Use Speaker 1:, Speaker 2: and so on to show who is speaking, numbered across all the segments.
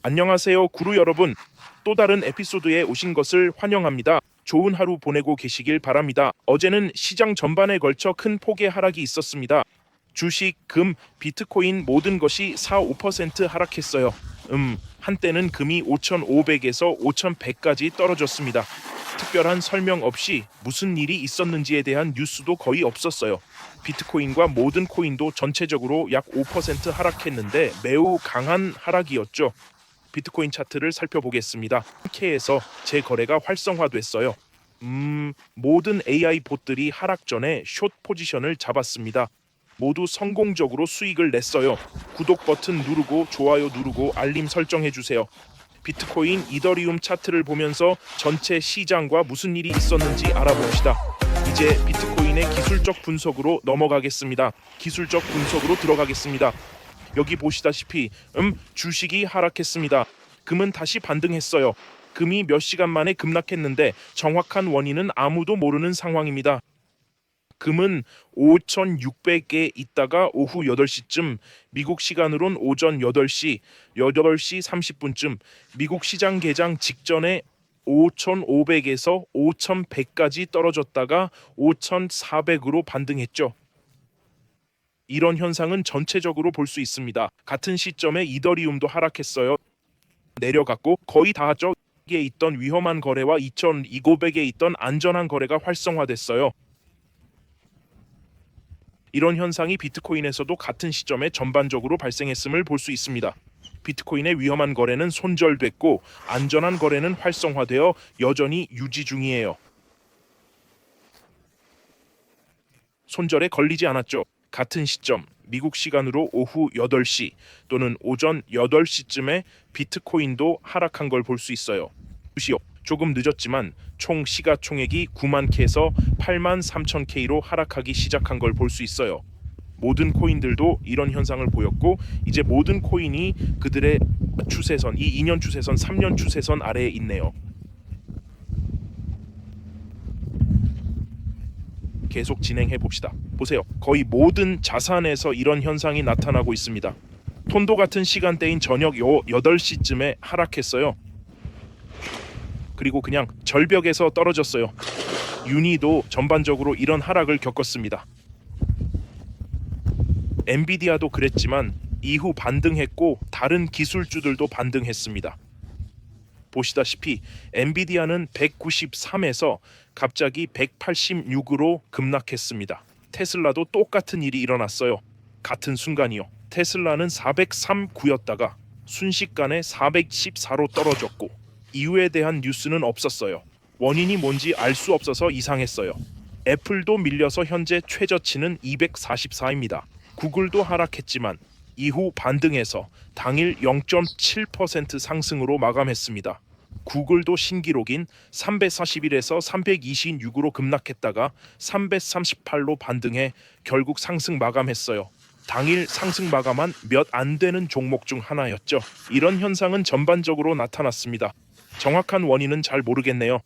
Speaker 1: 안녕하세요, 구루 여러분. 또 다른 에피소드에 오신 것을 환영합니다. 좋은 하루 보내고 계시길 바랍니다. 어제는 시장 전반에 걸쳐 큰 폭의 하락이 있었습니다. 주식, 금, 비트코인 모든 것이 4~5% 하락했어요. 한때는 금이 5,500에서 5,100까지 떨어졌습니다. 특별한 설명 없이 무슨 일이 있었는지에 대한 뉴스도 거의 없었어요. 비트코인과 모든 코인도 전체적으로 약 5% 하락했는데 매우 강한 하락이었죠. 비트코인 차트를 살펴보겠습니다. K에서 재거래가 활성화됐어요. 모든 AI 봇들이 하락 전에 숏 포지션을 잡았습니다. 모두 성공적으로 수익을 냈어요. 구독 버튼 누르고 좋아요 누르고 알림 설정해 주세요. 비트코인, 이더리움 차트를 보면서 전체 시장과 무슨 일이 있었는지 알아봅시다. 이제 비트코인의 기술적 분석으로 넘어가겠습니다. 기술적 분석으로 들어가겠습니다. 여기 보시다시피 주식이 하락했습니다. 금은 다시 반등했어요. 금이 몇 시간 만에 급락했는데 정확한 원인은 아무도 모르는 상황입니다. 금은 5,600에 있다가 오후 8시쯤 미국 시간으론 오전 8시 30분쯤 미국 시장 개장 직전에 5,500에서 5,100까지 떨어졌다가 5,400으로 반등했죠. 이런 현상은 전체적으로 볼 수 있습니다. 같은 시점에 이더리움도 하락했어요. 내려갔고 거의 닿았죠. 에 있던 위험한 거래와 2,500에 있던 안전한 거래가 활성화됐어요. 이런 현상이 비트코인에서도 같은 시점에 전반적으로 발생했음을 볼 수 있습니다. 비트코인의 위험한 거래는 손절됐고 안전한 거래는 활성화되어 여전히 유지 중이에요. 손절에 걸리지 않았죠. 같은 시점 미국 시간으로 오후 8시 또는 오전 8시쯤에 비트코인도 하락한 걸 볼 수 있어요. 조금 늦었지만 총 시가총액이 9만 K에서 8만 3천 K로 하락하기 시작한 걸 볼 수 있어요. 모든 코인들도 이런 현상을 보였고 이제 모든 코인이 그들의 추세선, 이 2년 추세선, 3년 추세선 아래에 있네요. 계속 진행해 봅시다. 보세요. 거의 모든 자산에서 이런 현상이 나타나고 있습니다. 톤도 같은 시간대인 저녁 8시쯤에 하락했어요. 그리고 그냥 절벽에서 떨어졌어요. 유니도 전반적으로 이런 하락을 겪었습니다. 엔비디아도 그랬지만 이후 반등했고 다른 기술주들도 반등했습니다. 보시다시피 엔비디아는 193에서 갑자기 186으로 급락했습니다. 테슬라도 똑같은 일이 일어났어요. 같은 순간이요. 테슬라는 403구였다가 순식간에 414로 떨어졌고 이유에 대한 뉴스는 없었어요. 원인이 뭔지 알 수 없어서 이상했어요. 애플도 밀려서 현재 최저치는 244입니다. 구글도 하락했지만 이후 반등해서 당일 0.7% 상승으로 마감했습니다. 구글도 신기록인 341에서 326으로 급락했다가 338로 반등해 결국 상승 마감했어요. 당일 상승 마감한 몇 안 되는 종목 중 하나였죠. 이런 현상은 전반적으로 나타났습니다. 정확한 원인은 잘 모르겠네요.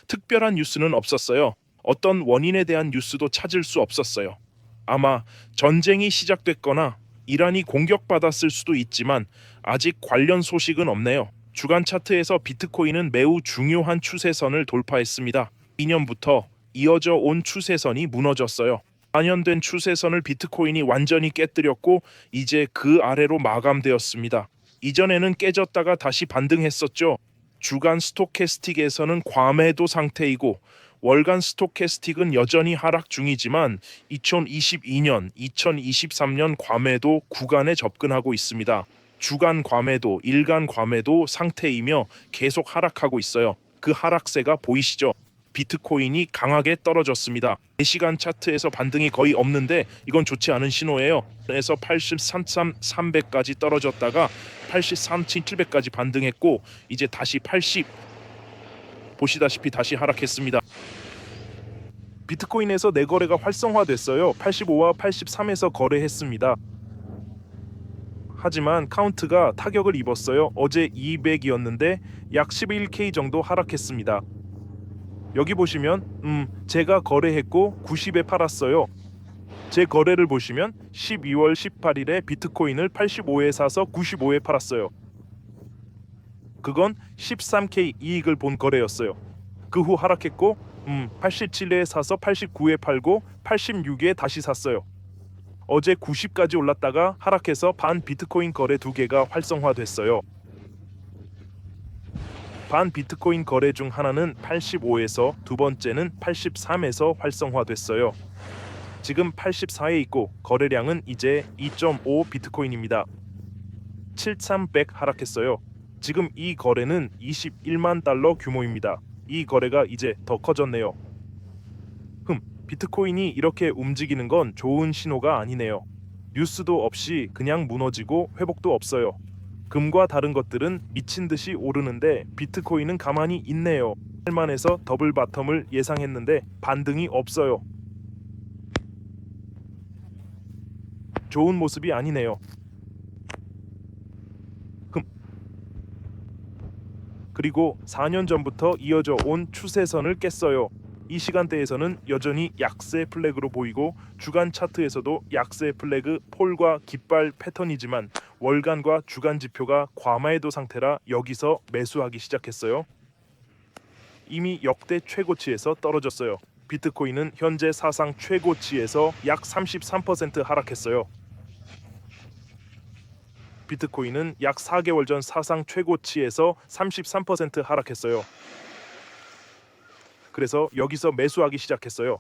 Speaker 1: 특별한 뉴스는 없었어요. 어떤 원인에 대한 뉴스도 찾을 수 없었어요. 아마 전쟁이 시작됐거나 이란이 공격받았을 수도 있지만 아직 관련 소식은 없네요. 주간 차트에서 비트코인은 매우 중요한 추세선을 돌파했습니다. 2년부터 이어져 온 추세선이 무너졌어요. 4년 된 추세선을 비트코인이 완전히 깨뜨렸고 이제 그 아래로 마감되었습니다. 이전에는 깨졌다가 다시 반등했었죠. 주간 스토캐스틱에서는 과매도 상태이고 월간 스토캐스틱은 여전히 하락 중이지만 2022년, 2023년 과매도 구간에 접근하고 있습니다. 주간 과매도, 일간 과매도 상태이며 계속 하락하고 있어요. 그 하락세가 보이시죠? 비트코인이 강하게 떨어졌습니다. 4시간 차트에서 반등이 거의 없는데 이건 좋지 않은 신호예요. 그래서 83,300까지 떨어졌다가 83,700까지 반등했고 이제 다시 80 보시다시피 다시 하락했습니다. 비트코인에서 내거래가 활성화됐어요. 85와 83에서 거래했습니다. 하지만 카운트가 타격을 입었어요. 어제 200이었는데 약 11K 정도 하락했습니다. 여기 보시면 제가 거래했고 90에 팔았어요. 제 거래를 보시면 12월 18일에 비트코인을 85에 사서 95에 팔았어요. 그건 13K 이익을 본 거래였어요. 그 후 하락했고 87에 사서 89에 팔고 86에 다시 샀어요. 어제 90까지 올랐다가 하락해서 반 비트코인 거래 두 개가 활성화됐어요. 반 비트코인 거래 중 하나는 85에서 두 번째는 83에서 활성화됐어요. 지금 84에 있고 거래량은 이제 2.5 비트코인입니다. 7300 하락했어요. 지금 이 거래는 21만 달러 규모입니다. 이 거래가 이제 더 커졌네요. 비트코인이 이렇게 움직이는 건 좋은 신호가 아니네요. 뉴스도 없이 그냥 무너지고 회복도 없어요. 금과 다른 것들은 미친 듯이 오르는데 비트코인은 가만히 있네요. 8만에서 더블 바텀을 예상했는데 반등이 없어요. 좋은 모습이 아니네요. 그리고 4년 전부터 이어져 온 추세선을 깼어요. 이 시간대에서는 여전히 약세 플래그로 보이고 주간 차트에서도 약세 플래그 폴과 깃발 패턴이지만 월간과 주간 지표가 과마해도 상태라 여기서 매수하기 시작했어요. 이미 역대 최고치에서 떨어졌어요. 비트코인은 현재 사상 최고치에서 약 33% 하락했어요. 비트코인은 약 4개월 전 사상 최고치에서 33% 하락했어요. 그래서 여기서 매수하기 시작했어요.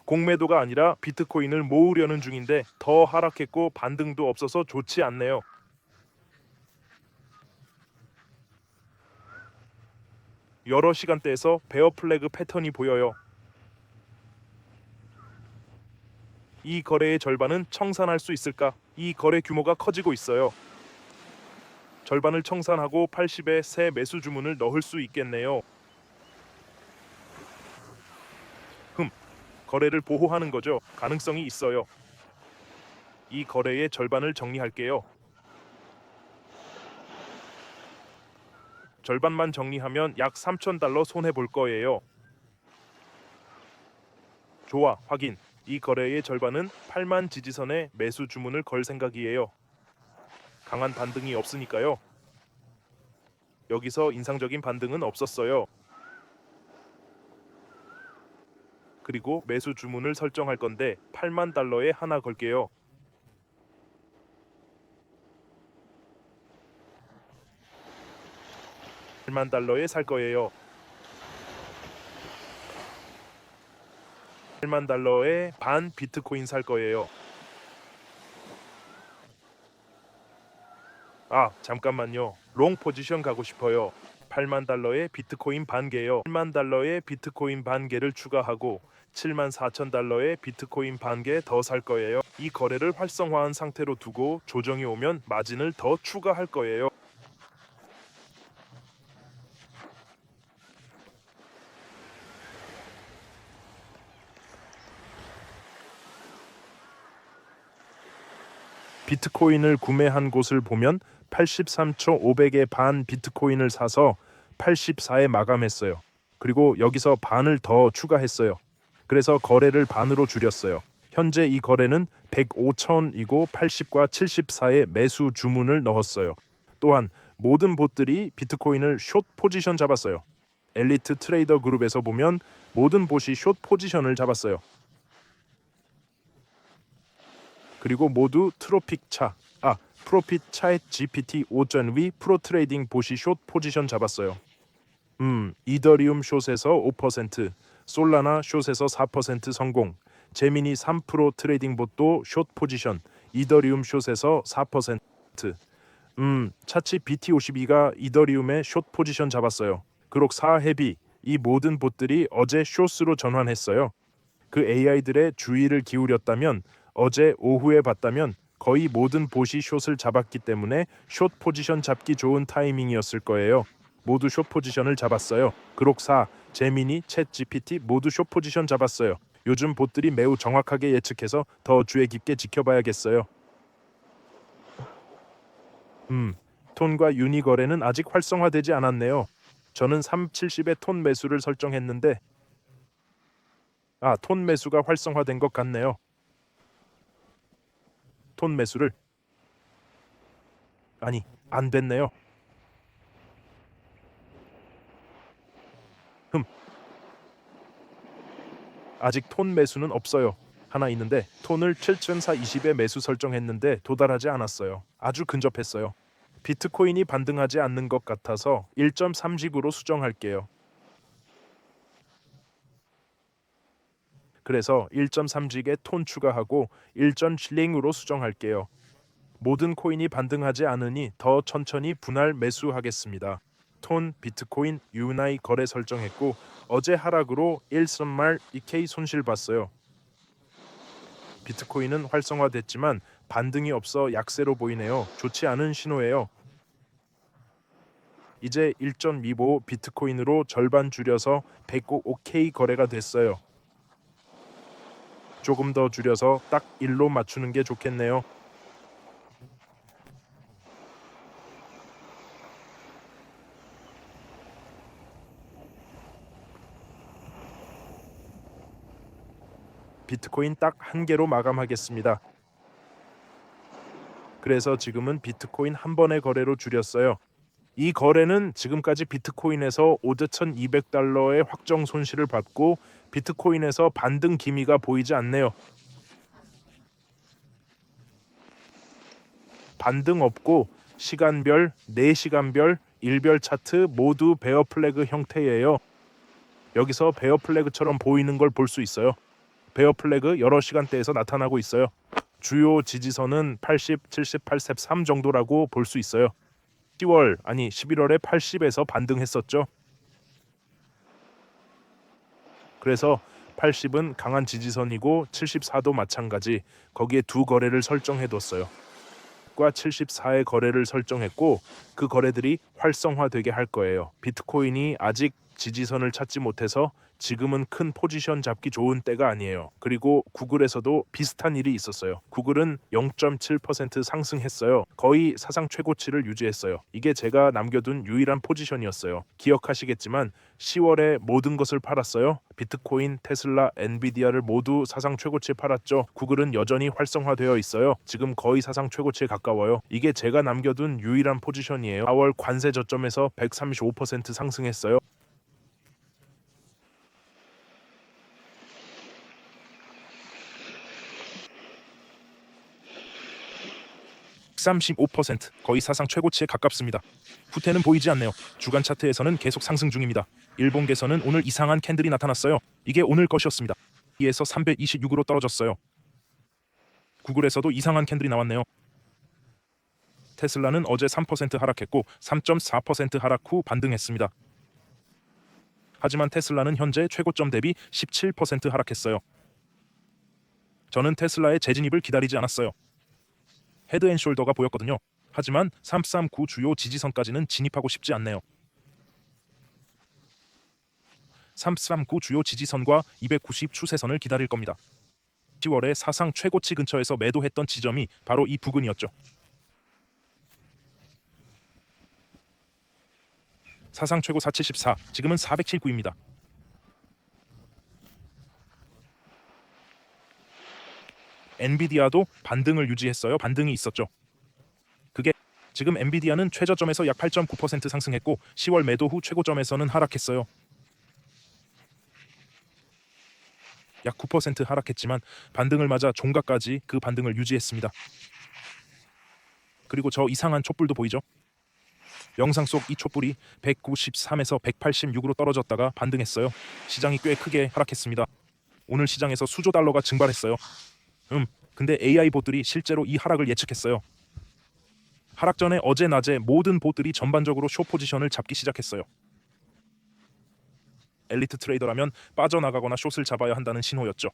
Speaker 1: 공매도가 아니라 비트코인을 모으려는 중인데 더 하락했고 반등도 없어서 좋지 않네요. 여러 시간대에서 베어 플래그 패턴이 보여요. 이 거래의 절반은 청산할 수 있을까? 이 거래 규모가 커지고 있어요. 절반을 청산하고 80에 새 매수 주문을 넣을 수 있겠네요. 거래를 보호하는 거죠. 가능성이 있어요. 이 거래의 절반을 정리할게요. 절반만 정리하면 약 3,000달러 손해 볼 거예요. 좋아, 확인. 이 거래의 절반은 8만 지지선에 매수 주문을 걸 생각이에요. 강한 반등이 없으니까요. 여기서 인상적인 반등은 없었어요. 그리고 매수 주문을 설정할 건데 8만 달러에 하나 걸게요. $8만 살 거예요. $8만 반 비트코인 살 거예요. 아, 잠깐만요. 롱 포지션 가고 싶어요. $8만 비트코인 반 개요. $8만 비트코인 반 개를 추가하고 74,000달러의 비트코인 반 개 더 살 거예요. 이 거래를 활성화한 상태로 두고 조정이 오면 마진을 더 추가할 거예요. 비트코인을 구매한 곳을 보면 83초 500에 반 비트코인을 사서 84에 마감했어요. 그리고 여기서 반을 더 추가했어요. 그래서 거래를 반으로 줄였어요. 현재 이 거래는 105,000이고 80과 74에 매수 주문을 넣었어요. 또한 모든 봇들이 비트코인을 숏 포지션 잡았어요. 엘리트 트레이더 그룹에서 보면 모든 봇이 숏 포지션을 잡았어요. 그리고 모두 프로핏 차트 GPT 5.V 프로 트레이딩 봇이 숏 포지션 잡았어요. 이더리움 숏에서 5%, 솔라나 숏에서 4% 성공, 제미니 3% 트레이딩 봇도 숏 포지션, 이더리움 숏에서 4%. 차치 BT52가 이더리움의 숏 포지션 잡았어요. 그록 4 헤비, 이 모든 봇들이 어제 숏으로 전환했어요. 그 AI들의 주의를 기울였다면 어제 오후에 봤다면 거의 모든 봇이 숏을 잡았기 때문에 숏 포지션 잡기 좋은 타이밍이었을 거예요. 모두 숏 포지션을 잡았어요. 그록 4, 제미니, 챗 GPT 모두 숏 포지션 잡았어요. 요즘 봇들이 매우 정확하게 예측해서 더 주의 깊게 지켜봐야겠어요. 톤과 유니 거래는 아직 활성화되지 않았네요. 저는 370에 톤 매수를 설정했는데 톤 매수가 활성화된 것 같네요. 톤 매수를 안 됐네요. 아직 톤 매수는 없어요. 하나 있는데 톤을 7,420에 매수 설정했는데 도달하지 않았어요. 아주 근접했어요. 비트코인이 반등하지 않는 것 같아서 1.3직으로 수정할게요. 그래서 1.3직에 톤 추가하고 1.7링으로 수정할게요. 모든 코인이 반등하지 않으니 더 천천히 분할 매수하겠습니다. 톤, 비트코인, 유나이 거래 설정했고 어제 하락으로 1선말 EK 손실 봤어요. 비트코인은 활성화됐지만 반등이 없어 약세로 보이네요. 좋지 않은 신호예요. 이제 1.25 비트코인으로 절반 줄여서 105K 거래가 됐어요. 조금 더 줄여서 딱 1로 맞추는 게 좋겠네요. 비트코인 딱 한 개로 마감하겠습니다. 그래서 지금은 비트코인 한 번의 거래로 줄였어요. 이 거래는 지금까지 비트코인에서 5,200달러의 확정 손실을 받고 비트코인에서 반등 기미가 보이지 않네요. 반등 없고 시간별, 4시간별, 일별 차트 모두 베어 플래그 형태예요. 여기서 베어 플래그처럼 보이는 걸 볼 수 있어요. 베어 플래그 여러 시간대에서 나타나고 있어요. 주요 지지선은 80, 70, 83 정도라고 볼 수 있어요. 11월에 80에서 반등했었죠. 그래서 80은 강한 지지선이고 74도 마찬가지. 거기에 두 거래를 설정해뒀어요. 과 74의 거래를 설정했고 그 거래들이 활성화되게 할 거예요. 비트코인이 아직 지지선을 찾지 못해서 지금은 큰 포지션 잡기 좋은 때가 아니에요. 그리고 구글에서도 비슷한 일이 있었어요. 구글은 0.7% 상승했어요. 거의 사상 최고치를 유지했어요. 이게 제가 남겨둔 유일한 포지션이었어요. 기억하시겠지만 10월에 모든 것을 팔았어요. 비트코인, 테슬라, 엔비디아를 모두 사상 최고치에 팔았죠. 구글은 여전히 활성화되어 있어요. 지금 거의 사상 최고치에 가까워요. 이게 제가 남겨둔 유일한 포지션이에요. 4월 관세 저점에서 135% 상승했어요. 35% 거의 사상 최고치에 가깝습니다. 후퇴는 보이지 않네요. 주간 차트에서는 계속 상승 중입니다. 일봉계에서는 오늘 이상한 캔들이 나타났어요. 이게 오늘 것이었습니다. 이에서 326으로 떨어졌어요. 구글에서도 이상한 캔들이 나왔네요. 테슬라는 어제 3% 하락했고 3.4% 하락 후 반등했습니다. 하지만 테슬라는 현재 최고점 대비 17% 하락했어요. 저는 테슬라의 재진입을 기다리지 않았어요. 헤드앤숄더가 보였거든요. 하지만 339 주요 지지선까지는 진입하고 싶지 않네요. 339 주요 지지선과 290 추세선을 기다릴 겁니다. 10월에 사상 최고치 근처에서 매도했던 지점이 바로 이 부근이었죠. 사상 최고 474, 지금은 479입니다. 엔비디아도 반등을 유지했어요. 반등이 있었죠. 그게 지금 엔비디아는 최저점에서 약 8.9% 상승했고 10월 매도 후 최고점에서는 하락했어요. 약 9% 하락했지만 반등을 맞아 종가까지 그 반등을 유지했습니다. 그리고 저 이상한 촛불도 보이죠? 영상 속 이 촛불이 193에서 186으로 떨어졌다가 반등했어요. 시장이 꽤 크게 하락했습니다. 오늘 시장에서 수조 달러가 증발했어요. 근데 AI 봇들이 실제로 이 하락을 예측했어요. 하락 전에 어제 낮에 모든 봇들이 전반적으로 숏 포지션을 잡기 시작했어요. 엘리트 트레이더라면 빠져나가거나 숏을 잡아야 한다는 신호였죠.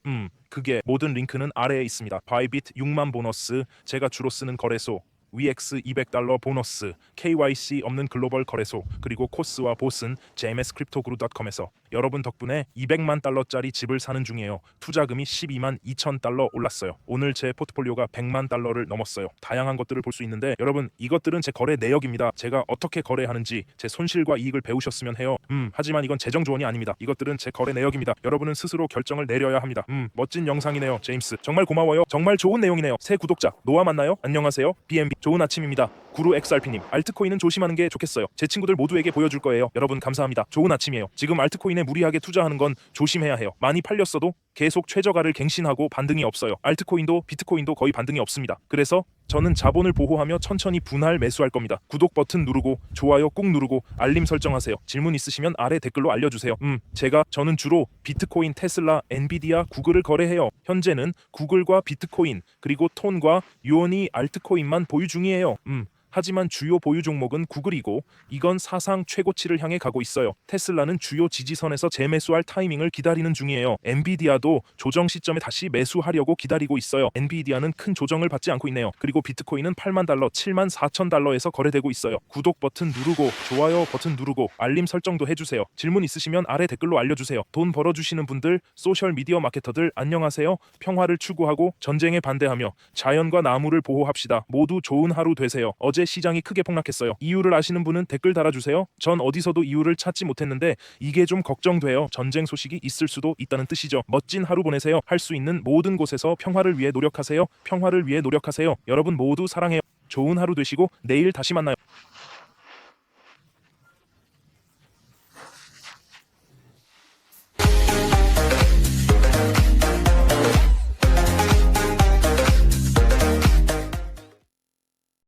Speaker 1: 그게 모든 링크는 아래에 있습니다. 바이빗 6만 보너스, 제가 주로 쓰는 거래소, VX 200달러 보너스, KYC 없는 글로벌 거래소, 그리고 코스와 봇은 jmscryptoguru.com에서 여러분 덕분에 200만 달러짜리 집을 사는 중이에요. 투자금이 12만 2천 달러 올랐어요. 오늘 제 포트폴리오가 100만 달러를 넘었어요. 다양한 것들을 볼 수 있는데 여러분 이것들은 제 거래 내역입니다. 제가 어떻게 거래하는지 제 손실과 이익을 배우셨으면 해요. 하지만 이건 재정 조언이 아닙니다. 이것들은 제 거래 내역입니다. 여러분은 스스로 결정을 내려야 합니다. 멋진 영상이네요. 제임스. 정말 고마워요. 정말 좋은 내용이네요. 새 구독자 노아 맞나요? 안녕하세요. BNB 좋은 아침입니다. 구루 XRP님, 알트코인은 조심하는 게 좋겠어요. 제 친구들 모두에게 보여줄 거예요. 여러분 감사합니다. 좋은 아침이에요. 지금 알트코인에 무리하게 투자하는 건 조심해야 해요. 많이 팔렸어도 계속 최저가를 갱신하고 반등이 없어요. 알트코인도 비트코인도 거의 반등이 없습니다. 그래서 저는 자본을 보호하며 천천히 분할 매수할 겁니다. 구독 버튼 누르고 좋아요 꾹 누르고 알림 설정하세요. 질문 있으시면 아래 댓글로 알려주세요. 저는 주로 비트코인, 테슬라, 엔비디아, 구글을 거래해요. 현재는 구글과 비트코인 그리고 톤과 유언이 알트코인만 보유 중이에요. 하지만 주요 보유 종목은 구글이고 이건 사상 최고치를 향해 가고 있어요. 테슬라는 주요 지지선에서 재매수할 타이밍을 기다리는 중이에요. 엔비디아도 조정 시점에 다시 매수하려고 기다리고 있어요. 엔비디아는 큰 조정을 받지 않고 있네요. 그리고 비트코인은 8만 달러, 7만 4천 달러에서 거래되고 있어요. 구독 버튼 누르고 좋아요 버튼 누르고 알림 설정도 해주세요. 질문 있으시면 아래 댓글로 알려주세요. 돈 벌어주시는 분들, 소셜미디어 마케터들 안녕하세요. 평화를 추구하고 전쟁에 반대하며 자연과 나무를 보호합시다. 모두 좋은 하루 되세요. 어제 시장이 크게 폭락했어요. 이유를 아시는 분은 댓글 달아주세요. 전 어디서도 이유를 찾지 못했는데 이게 좀 걱정돼요. 전쟁 소식이 있을 수도 있다는 뜻이죠. 멋진 하루 보내세요. 할 수 있는 모든 곳에서 평화를 위해 노력하세요. 평화를 위해 노력하세요. 여러분 모두 사랑해요. 좋은 하루 되시고 내일 다시 만나요.